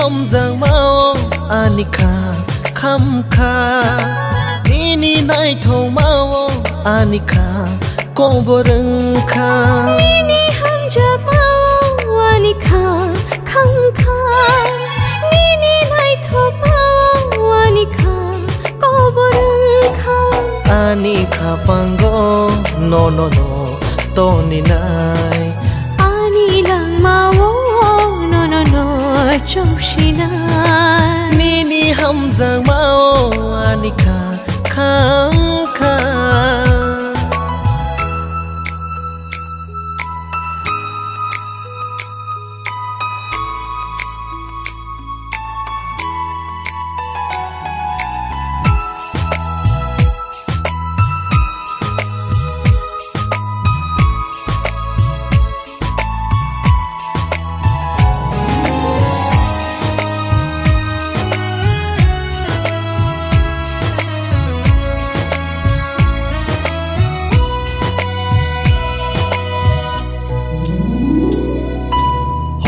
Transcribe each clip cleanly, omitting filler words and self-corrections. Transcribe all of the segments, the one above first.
hâm giang mau anika khăm kha nini nai thâu mau anika ko boreng kha nini hâm giang mau anika khăm kha nini nai thâu mau anika ko boreng kha anika pango no to ni nai ani lang mau no trong shina nini hâm giang mau anika khăm kha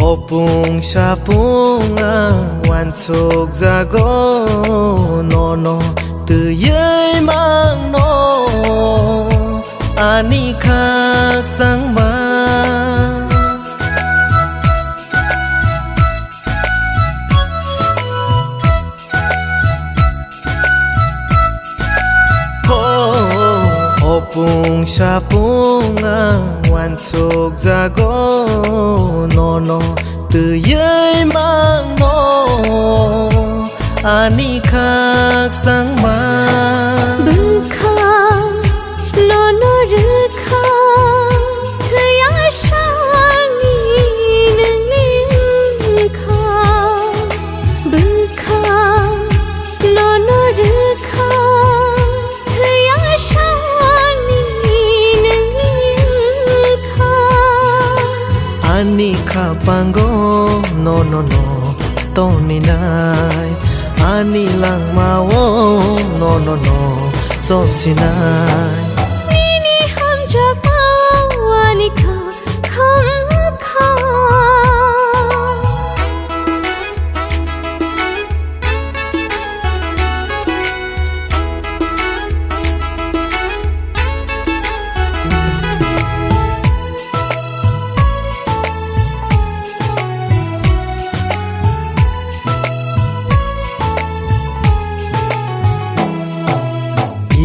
Hopung sapunga wan suk jago no từ dưới mang no ani khak sang ma Hopung sapunga wan suk jago no từ dưới mang no ani khak sang ma bư kha no rư kha thời ai sang nghi nâng liên kha bư kha no rư kha thời ai sang nghi nâng liên kha ani kha pango no to ni nai ani lang mau no sop sinai nini hâm giang mau anika khăm kha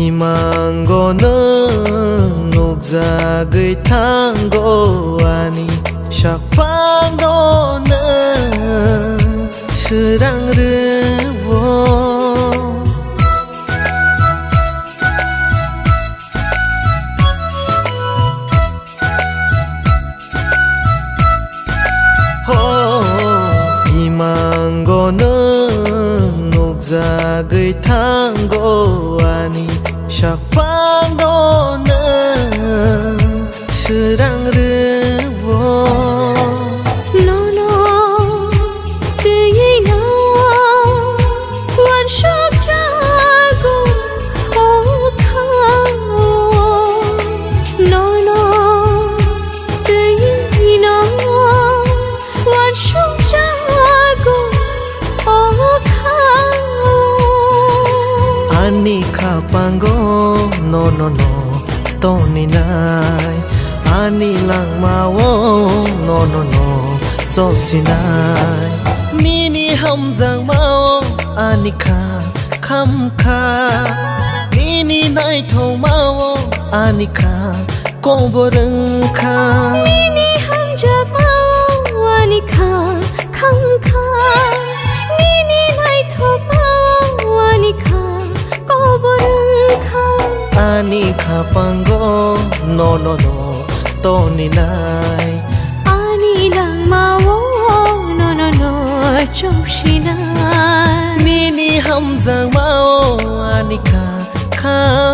Imango nuk ra gửi thang go ani shak phang no sự đang rư vô Imango nuk ra gửi thang go ani shak phang no sự đang rư vô no từ ấy no one shot jago oh kha no từ ấy no one shot jago oh kha ani kha pango no to ni nai ani lang mau no sop sinai nini hâm giang mau ani khăm kha nini nai thâu mau ani ko boreng kha nini hâm giang mau anika khăm kha nini nai thâu mau anika ko boreng kha ani kha pango no to ni nai ani lang mau no trong shina nini hâm giang mau ani khăm